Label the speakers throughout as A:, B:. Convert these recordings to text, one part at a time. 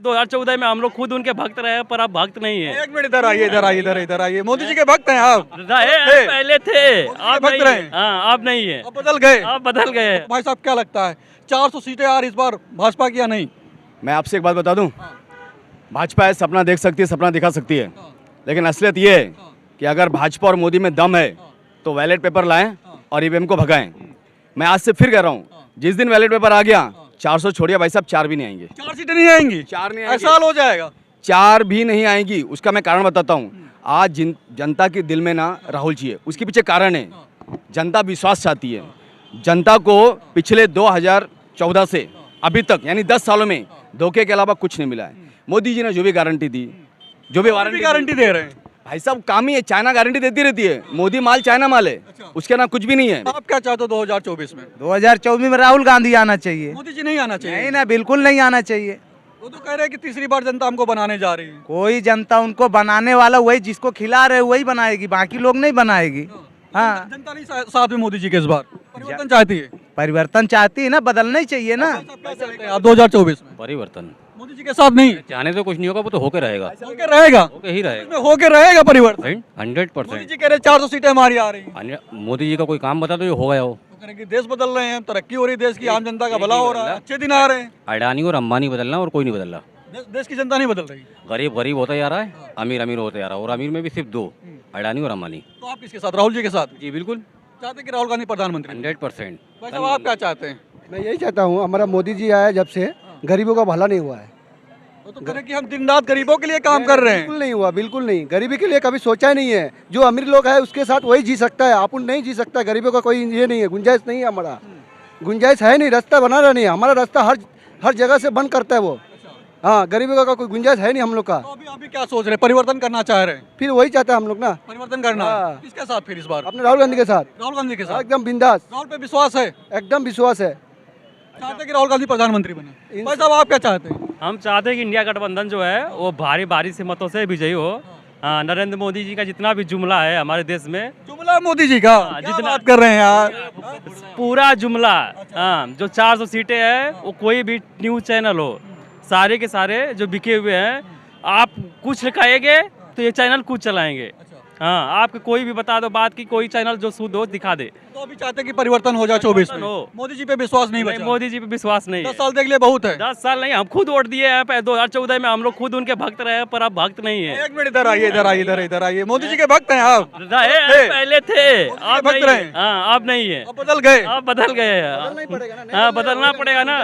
A: 2014 में हम लोग खुद उनके भक्त रहे हैं, पर आप भक्त नहीं है।
B: एक मिनट इधर आइए, इधर आइए, इधर आइए। मोदी जी के भक्त हैं आप?
A: पहले थे, आप
B: भक्त
A: नहीं
B: रहे?
A: है। हाँ, आप नहीं है,
B: अब बदल गए?
A: आप बदल गए।
B: भाई साहब क्या लगता है 400 सीटें यार इस बार भाजपा की या नहीं?
C: मैं आपसे एक बात बता दूं, भाजपा है सपना देख सकती है, सपना दिखा सकती है, लेकिन असलियत ये है कि अगर भाजपा और मोदी में दम है तो बैलेट पेपर लाएं और ईवीएम को भगाएं। मैं आज से फिर कह रहा हूँ, जिस दिन बैलेट पेपर आ गया 400 छोड़िए भाई साहब, 4 भी नहीं आएंगे।
B: 4 सीटें नहीं आएंगी?
C: 4 नहीं आएंगे।
B: ऐसा हाल हो जाएगा?
C: 4 भी नहीं आएंगी। उसका मैं कारण बताता हूँ। आज जनता के दिल में ना राहुल जी है, उसके पीछे कारण है। जनता विश्वास चाहती है। जनता को पिछले 2014 से अभी तक यानी 10 सालों में धोखे के अलावा कुछ नहीं मिला है। मोदी जी ने जो भी गारंटी दी, जो भी
B: गारंटी दे रहे हैं
C: भाई साहब, काम ही है। चाइना गारंटी देती रहती है, मोदी माल चाइना माल है, उसके ना कुछ भी नहीं है।
B: आप क्या चाहते हो 2024 में?
D: 2024 में राहुल गांधी आना चाहिए।
B: मोदी जी नहीं आना चाहिए?
D: नहीं ना, बिल्कुल नहीं आना चाहिए।
B: वो तो कह रहे हैं कि तीसरी बार जनता हमको बनाने जा रही है।
D: कोई जनता उनको बनाने वाला वही जिसको खिला रहे वही बनाएगी, बाकी लोग नहीं बनाएगी। हाँ,
B: जनता नहीं साथ में मोदी जी के इस बार परिवर्तन चाहती है?
D: परिवर्तन चाहती है ना, बदलना ही चाहिए ना।
B: क्या चाहते हैं आप 2024 में?
A: परिवर्तन
B: मोदी जी के साथ नहीं?
A: चाहने तो कुछ नहीं होगा, वो तो होके रहेगा,
B: होके रहेगा?
A: होके ही रहेगा,
B: इसमें होके रहेगा परिवर्तन?
A: 100%।
B: मोदी जी कह रहे 400 सीटें हमारी आ रही हैं।
A: मोदी जी का कोई काम बता दो, ये हो गया हो।
B: तो कह रहे कि देश बदल रहे हैं, तरक्की हो रही है, देश की आम जनता का भला हो रहा है, अच्छे दिन आ रहे हैं।
A: अडानी और अंबानी बदलना और कोई नहीं बदल रहा।
B: देश की जनता नहीं बदल रही।
A: गरीब गरीब होता जा रहा है, अमीर अमीर होता जा रहा है, और अमीर में भी सिर्फ 2, अडानी और अंबानी।
B: तो आप किसके साथ? राहुल जी के साथ?
A: जी बिल्कुल,
B: चाहते हैं कि राहुल गांधी प्रधानमंत्री?
A: 100%।
B: भाई साहब आप क्या चाहते हैं?
E: मैं यही चाहता हूँ, हमारा मोदी जी आया जब से गरीबों का भला नहीं हुआ है।
B: वो तो कह रहे हैं कि हम दिन रात गरीबों के लिए काम कर रहे हैं।
E: बिल्कुल नहीं हुआ, बिल्कुल नहीं। गरीबी के लिए कभी सोचा ही नहीं है। जो अमीर लोग है उसके साथ वही जी सकता है, अपन नहीं जी सकता। गरीबों का कोई ये नहीं है, गुंजाइश नहीं है। हमारा गुंजाइश है नहीं, रास्ता बना रहा नहीं है। हमारा रास्ता हर जगह से बंद करता है वो। हाँ, गरीबों का कोई गुंजाइश है नहीं हम लोग का।
B: तो अभी क्या सोच रहे हैं? परिवर्तन करना चाह रहे हैं?
E: फिर वही चाहते हैं हम लोग ना,
B: परिवर्तन करना है।
E: हाँ।
B: किसके साथ फिर इस बार?
E: अपने राहुल गांधी के साथ।
B: राहुल गांधी के साथ?
E: एकदम बिंदास,
B: राहुल पे विश्वास है?
E: एकदम विश्वास है।
B: चाहते हैं कि राहुल गांधी प्रधानमंत्री बने। भाई साहब आप क्या चाहते हैं?
A: हम चाहते हैं कि इंडिया गठबंधन जो है वो भारी भारी से मतों से विजयी हो। हाँ, नरेंद्र मोदी जी का जितना भी जुमला है हमारे देश में,
B: जुमला मोदी जी का
A: हाँ,
B: जितना बात कर रहे हैं यार,
A: पूरा जुमला, हाँ, जो 400 सीटें हैं, वो कोई भी न्यूज़ चैनल हो, सारे के सारे जो बिके हुए हैं, आप कुछ कहेंगे तो ये चैनल कुछ चलाएंगे। हाँ, आपको कोई भी बता दो बात की, कोई चैनल जो शुद्ध हो दिखा दे।
B: तो अभी चाहते हैं कि परिवर्तन हो जाए 24 में।
A: हो।
B: मोदी जी पे विश्वास नहीं
A: नहीं,
B: बचा।
A: मोदी जी पे विश्वास नहीं
B: 10
A: है।
B: साल देख लिए बहुत है।
A: 10 साल नहीं, हम खुद वोट दिए हैं 2014 में, हम लोग खुद उनके भक्त रहे हैं, पर आप भक्त नहीं है।
B: एक मिनट इधर आइए, इधर आइए, इधर आइए। मोदी जी के भक्त हैं आप?
A: पहले थे, आप
B: भक्त
A: नहीं
B: रहे?
A: है। हाँ, आप नहीं है,
B: अब बदल गए?
A: आप बदल गए। हाँ, बदलना पड़ेगा ना।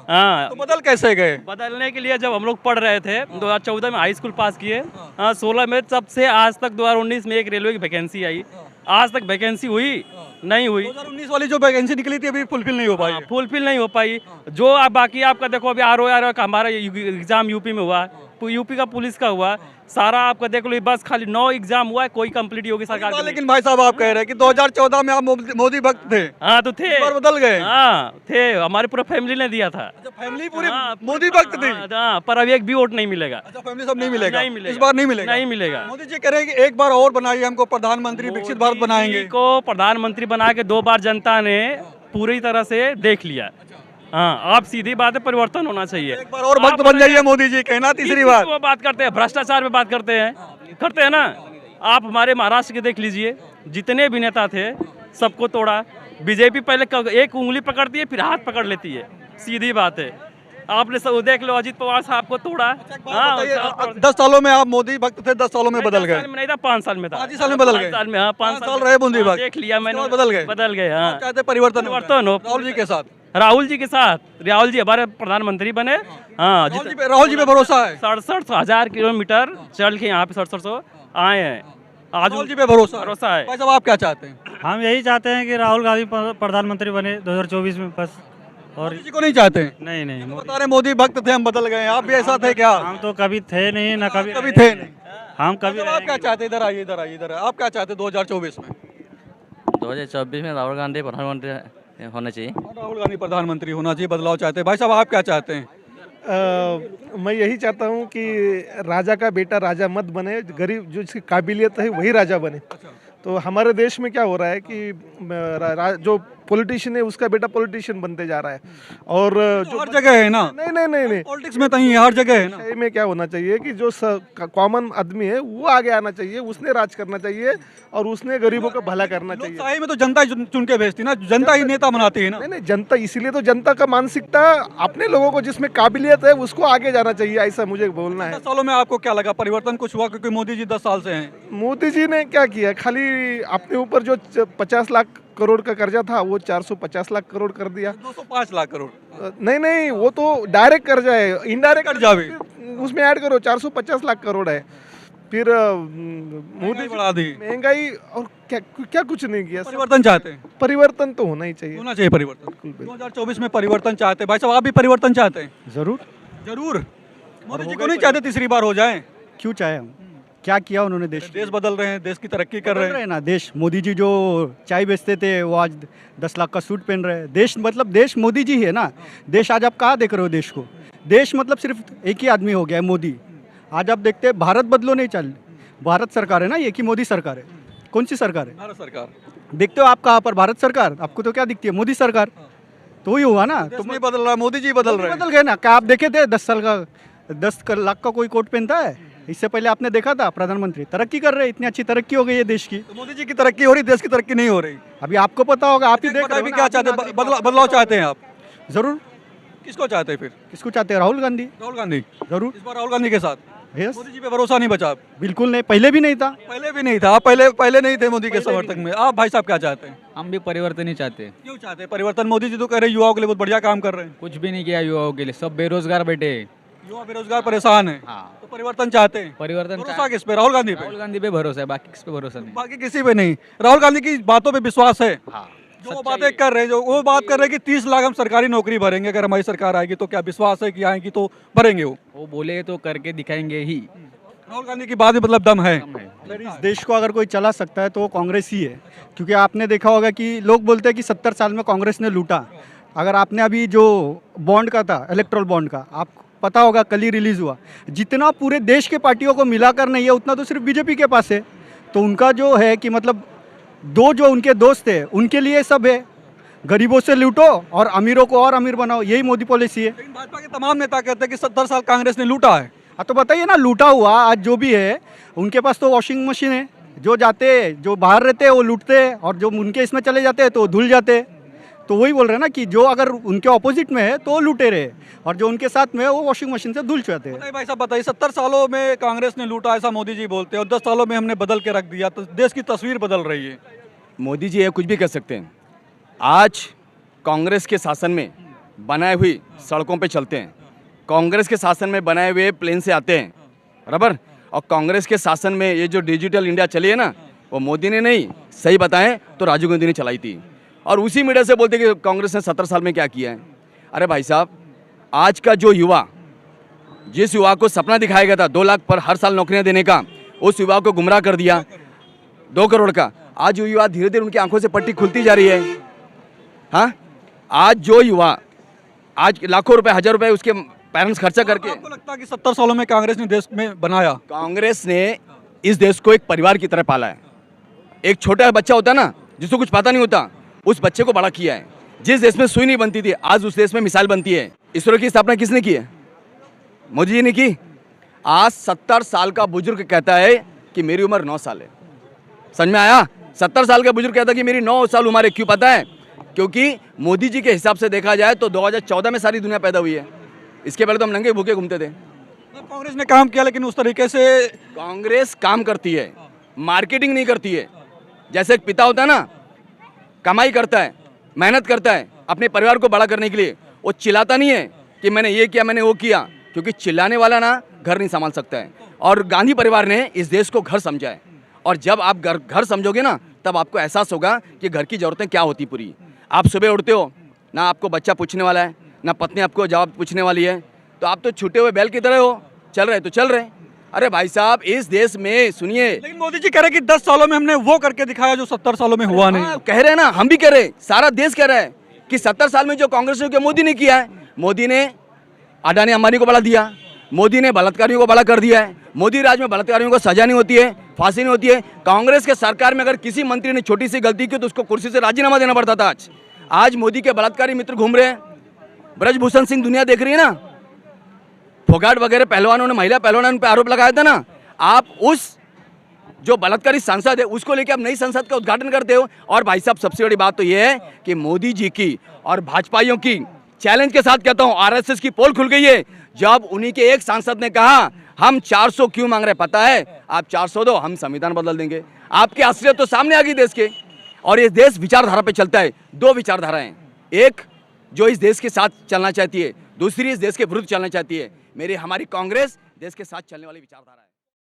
A: हाँ,
B: तो बदल कैसे गए?
A: बदलने के लिए जब हम लोग पढ़ रहे थे 2014 में, हाई स्कूल पास किए, हाँ, 16 में, तब से आज तक 2019 में एक रेलवे की वैकेंसी आई, आज तक वैकेंसी हुई नहीं हुई।
B: 2019 वाली जो वैकेंसी निकली थी अभी फुलफिल नहीं हो पाई है।
A: फुलफिल नहीं हो पाई। जो आप बाकी आपका देखो, अभी आर का हमारा एग्जाम यूपी में हुआ, यूपी का पुलिस का हुआ, सारा आपका देख लो, बस खाली 9 एग्जाम हुआ है, कोई कंप्लीट योगी सरकार की।
B: लेकिन भाई साहब आप कह रहे हैं कि 2014 में आप मोदी भक्त थे।
A: हाँ, तो थे,
B: इस बार बदल गए?
A: हाँ थे, हमारे पूरा फैमिली ने दिया था।
B: अच्छा, फैमिली पूरी
A: हाँ,
B: मोदी भक्त थी?
A: हाँ, पर अभी एक भी वोट नहीं मिलेगा।
B: अच्छा, फैमिली सब नहीं मिलेगा?
A: नहीं मिलेगा,
B: इस बार नहीं मिलेगा?
A: नहीं मिलेगा।
B: मोदी जी कह रहे हैं कि एक बार और बनाइए हमको प्रधानमंत्री, विकसित भारत बनाएंगे।
A: को प्रधानमंत्री बना के 2 बार जनता ने पूरी तरह से देख लिया। हाँ, आप सीधी बात है, परिवर्तन होना चाहिए।
B: एक बार और भक्त बन जाइए मोदी जी, कहना तीसरी बार।
A: वो बात करते हैं, भ्रष्टाचार पे बात करते हैं ना। आप हमारे महाराष्ट्र के देख लीजिए, जितने भी नेता थे सबको तोड़ा। बीजेपी पहले एक उंगली पकड़ती है, फिर हाथ पकड़ लेती है, सीधी बात है। आपने सब देख लो, अजीत पवार साहब को तोड़ा। हाँ,
B: 10 सालों में आप मोदी भक्त थे, 10 सालों में बदल गए?
A: नहीं था, 5 साल में था।
B: 5 ही साल में बदल गए?
A: 5 साल में, हाँ, 5
B: साल रहे मोदी भक्त,
A: देख लिया मैंने,
B: बदल गए?
A: बदल गए। हाँ,
B: चाहते परिवर्तन हो
A: राहुल
B: जी के साथ?
A: राहुल जी के साथ, राहुल जी हमारे प्रधानमंत्री बने। हाँ,
B: राहुल जी पे भरोसा है?
A: 67,000 किलोमीटर चल के यहाँ पे 6700 आए हैं। आज
B: राहुल जी पे भरोसा
A: है।
B: भाई साहब आप क्या चाहते हैं?
F: हम यही चाहते हैं कि राहुल गांधी प्रधानमंत्री बने 2024 में, बस। और
B: किसी को नहीं चाहते हैं?
F: नहीं,
B: बता रहे मोदी भक्त थे, हम बदल गए। आप भी ऐसा थे क्या?
F: हम तो कभी थे नहीं, ना कभी
B: थे नहीं।
F: हम कभी।
B: आप क्या चाहते हैं? इधर आइए, इधर आइए, इधर। आप क्या चाहते हैं 2024 में?
G: 2024 में राहुल गांधी प्रधानमंत्री होना चाहिए।
B: राहुल गांधी प्रधानमंत्री होना चाहिए, बदलाव चाहते हैं। भाई साहब आप क्या चाहते हैं?
H: मैं यही चाहता हूँ कि राजा का बेटा राजा मत बने, गरीब जो जिसकी काबिलियत है वही राजा बने। तो हमारे देश में क्या हो रहा है कि जो पॉलिटिशियन है उसका बेटा पॉलिटिशियन बनते जा रहा है। और जो
B: हर जगह है ना,
H: नहीं नहीं नहीं नहीं
B: पॉलिटिक्स में तो ही है, हर जगह है ना।
H: सही में क्या होना चाहिए कि जो कॉमन आदमी है वो आगे आना चाहिए, उसने राज करना चाहिए और उसने गरीबों का भला करना चाहिए।
B: लोकशाही में तो जनता ही चुन के भेजती ना, जनता ही नेता बनाती है ना।
H: नहीं नहीं, जनता इसीलिए तो जनता का मानसिकता अपने लोगों को जिसमें काबिलियत है उसको आगे जाना चाहिए, ऐसा मुझे बोलना है।
B: 10 सालों में आपको क्या लगा परिवर्तन कुछ हुआ? क्योंकि मोदी जी 10 साल से हैं।
H: मोदी जी ने क्या किया, खाली अपने ऊपर जो 50 लाख करोड़ का कर्जा था वो 450 लाख करोड़ कर दिया।
B: 205 लाख करोड़
H: नहीं नहीं, वो तो डायरेक्ट कर्जा है, इनडायरेक्ट
B: कर्जा भी
H: उसमें ऐड करो, 450 लाख करोड़ है। फिर मोदी
B: बढ़ा दी,
H: महंगाई, और क्या क्या कुछ नहीं किया।
B: परिवर्तन चाहते हैं,
H: परिवर्तन तो होना ही चाहिए,
B: होना चाहिए परिवर्तन। 2024 में परिवर्तन चाहते हैं भाई साहब, आप भी परिवर्तन चाहते हैं?
I: जरूर।
B: जरूर। मोदी जी को नहीं चाहते तीसरी बार हो जाए?
I: क्यों चाहे हम? क्या किया उन्होंने देश
B: देश बदल रहे हैं, देश की तरक्की कर रहे हैं।
I: ना देश। मोदी जी जो चाय बेचते थे वो आज 10 लाख का सूट पहन रहे हैं। देश मतलब देश मोदी जी है ना। देश आज आप कहाँ देख रहे हो देश को? देश मतलब सिर्फ एक ही आदमी हो गया है, मोदी। आज आप देखते हैं भारत बदलो नहीं चल, भारत सरकार है ना, एक ही मोदी सरकार है। कौन सी सरकार है?
B: भारत सरकार।
I: देखते हो आप कहाँ पर भारत सरकार? आपको तो क्या दिखती है? मोदी सरकार। तो वही हुआ ना।
B: तो नहीं बदल रहा, मोदी जी बदल रहे हैं।
I: बदल गए ना। क्या आप देखे थे 10 साल का 10 लाख का कोई कोट पहनता है? इससे पहले आपने देखा था प्रधानमंत्री तरक्की कर रहे हैं, इतनी अच्छी तरक्की हो गई है देश की।
B: तो मोदी जी की तरक्की हो रही, देश की तरक्की नहीं हो रही।
I: अभी आपको पता होगा, आप ही देख रहे हो ना।
B: क्या चाहते हैं? बदलाव चाहते हैं आप?
I: जरूर।
B: किसको चाहते हैं फिर?
I: किसको चाहते हैं? राहुल गांधी।
B: राहुल गांधी।
I: जरूर।
B: इस बार राहुल गांधी के साथ।
I: यस।
B: मोदी जी पे भरोसा नहीं बचा?
I: बिल्कुल नहीं, पहले भी नहीं था।
B: पहले भी नहीं था, आप पहले नहीं थे मोदी के समर्थक में। आप भाई साहब क्या चाहते हैं?
G: हम भी परिवर्तन ही चाहते हैं।
B: क्यों चाहते हैं परिवर्तन? मोदी जी तो कह रहे हैं युवाओं के लिए बहुत बढ़िया काम कर रहे हैं।
G: कुछ भी नहीं किया युवाओं के लिए, सब बेरोजगार बैठे हैं।
B: युवा बेरोजगार परेशान है।
G: हाँ।
B: तो परिवर्तन चाहते हैं।
G: परिवर्तन
B: भरोसा किस पे? राहुल गांधी पे?
G: राहुल गांधी पे भरोसा है, बाकी किस पे भरोसा नहीं।
B: बाकी किसी पे नहीं। राहुल गांधी की बातों पे विश्वास है।
G: हाँ।
B: जो वो बातें कर रहे हैं, जो वो बात कर रहे हैं कि 30 लाख हम सरकारी नौकरी भरेंगे अगर हमारी सरकार आएगी, तो क्या विश्वास है कि आएगी तो भरेंगे? वो
G: बोले तो करके दिखाएंगे ही।
B: राहुल गांधी की बात में मतलब दम है।
I: इस देश को अगर कोई चला सकता है तो वो कांग्रेस ही है। क्योंकि आपने देखा होगा कि लोग बोलते हैं कि 70 साल में कांग्रेस ने लूटा। अगर आपने अभी जो बॉन्ड का था, इलेक्ट्रल बॉन्ड का, आपको पता होगा कल ही रिलीज हुआ, जितना पूरे देश के पार्टियों को मिलाकर नहीं है उतना तो सिर्फ बीजेपी के पास है। तो उनका जो है कि मतलब दो जो उनके दोस्त है उनके लिए सब है, गरीबों से लूटो और अमीरों को और अमीर बनाओ, यही मोदी पॉलिसी है।
B: लेकिन भाजपा के तमाम नेता कहते हैं कि 70 साल कांग्रेस ने लूटा है।
I: हाँ तो बताइए ना, लूटा हुआ आज जो भी है उनके पास तो वॉशिंग मशीन है, जो जाते जो बाहर रहते हैं वो लूटते हैं और जो उनके इसमें चले जाते हैं तो धुल जाते हैं। तो वही बोल रहे हैं ना कि जो अगर उनके ऑपोजिट में है तो वो लूटे रहे और जो उनके साथ में है वो वॉशिंग मशीन से धुल जाते हैं।
B: भाई साहब बताइए, 70 सालों में कांग्रेस ने लूटा ऐसा मोदी जी बोलते हैं और 10 सालों में हमने बदल के रख दिया, तो देश की तस्वीर बदल रही है।
C: मोदी जी ये कुछ भी कर सकते हैं। आज कांग्रेस के शासन में बनाए हुई सड़कों पे चलते हैं, कांग्रेस के शासन में बनाए हुए प्लेन से आते हैं, बराबर। और कांग्रेस के शासन में ये जो डिजिटल इंडिया चली है ना, वो मोदी ने नहीं, सही बताएं तो राजीव गांधी ने चलाई थी। और उसी मीडिया से बोलते कि कांग्रेस ने 70 साल में क्या किया है। अरे भाई साहब, आज का जो युवा, जिस युवा को सपना दिखाया गया था 2 लाख पर हर साल नौकरियां देने का, उस युवा को गुमराह कर दिया 2 करोड़ का। आज जो युवा धीरे धीरे उनकी आंखों से पट्टी खुलती जा रही है। हाँ, आज जो युवा आज लाखों रुपए, 1000 रुपए उसके पेरेंट्स खर्चा करके।
B: आपको लगता है कि 70 सालों में कांग्रेस ने देश में बनाया?
C: कांग्रेस ने इस देश को एक परिवार की तरह पाला है। एक छोटा बच्चा होता है ना, जिसको कुछ पता नहीं होता, उस बच्चे को बड़ा किया है। जिस देश में सुई नहीं बनती थी, आज उस देश में मिसाल बनती है। इसरो की स्थापना किसने की है? मोदी जी ने की। आज 70 साल का बुजुर्ग कहता है कि मेरी उम्र 9 साल है। समझ में आया? 70 साल का बुजुर्ग कहता है कि मेरी 9 साल उम्र है। क्यों पता है? क्योंकि मोदी जी के हिसाब से देखा जाए तो 2014 में सारी दुनिया पैदा हुई है। इसके पहले तो हम नंगे भूखे घूमते थे।
B: कांग्रेस ने काम किया, लेकिन उस तरीके से
C: कांग्रेस काम करती है, मार्केटिंग नहीं करती है। जैसे एक पिता होता है ना, कमाई करता है, मेहनत करता है अपने परिवार को बड़ा करने के लिए, वो चिल्लाता नहीं है कि मैंने ये किया, मैंने वो किया, क्योंकि चिल्लाने वाला ना घर नहीं संभाल सकता है। और गांधी परिवार ने इस देश को घर समझा है। और जब आप घर समझोगे ना, तब आपको एहसास होगा कि घर की ज़रूरतें क्या होती पूरी। आप सुबह उठते हो ना, आपको बच्चा पूछने वाला है, ना पत्नी आपको जवाब पूछने वाली है, तो आप तो छूटे हुए बैल की तरह हो, चल रहे तो चल रहे। अरे भाई साहब, इस देश में सुनिए,
B: लेकिन मोदी जी कह रहे हैं कि 10 सालों में हमने वो करके दिखाया जो 70 सालों में हुआ नहीं।
C: कह रहे हैं ना, हम भी कह रहे, सारा देश कह रहा है कि 70 साल में जो कांग्रेस ने किया मोदी ने किया है। मोदी ने अडानी अंबानी को बढ़ा दिया, मोदी ने बलात्कारियों को बड़ा कर दिया है। मोदी राज में बलात्कारियों को सजा नहीं होती है, फांसी नहीं होती है। कांग्रेस के सरकार में अगर किसी मंत्री ने छोटी सी गलती की तो उसको कुर्सी से राजीनामा देना पड़ता था। आज मोदी के बलात्कारी मित्र घूम रहे हैं, ब्रजभूषण सिंह दुनिया देख रही है ना, फोगाट वगैरह पहलवानों ने, महिला पहलवानों ने पे आरोप लगाया था ना। आप उस जो बलात्कारी सांसद है उसको लेकर आप नई संसद का उद्घाटन करते हो। और भाई साहब सबसे बड़ी बात तो ये है कि मोदी जी की और भाजपाइयों की चैलेंज के साथ कहता हूं, आरएसएस की पोल खुल गई है। जब उन्हीं के एक सांसद ने कहा हम 400 क्यों मांग रहे, पता है आप 400 दो, हम संविधान बदल देंगे। आपकी असलियत तो सामने आ गई देश के। और ये देश विचारधारा पे चलता है। दो विचारधाराएं, एक जो इस देश के साथ चलना चाहती है, दूसरी इस देश के विरुद्ध चलना चाहती है। हमारी कांग्रेस देश के साथ चलने वाली विचारधारा है।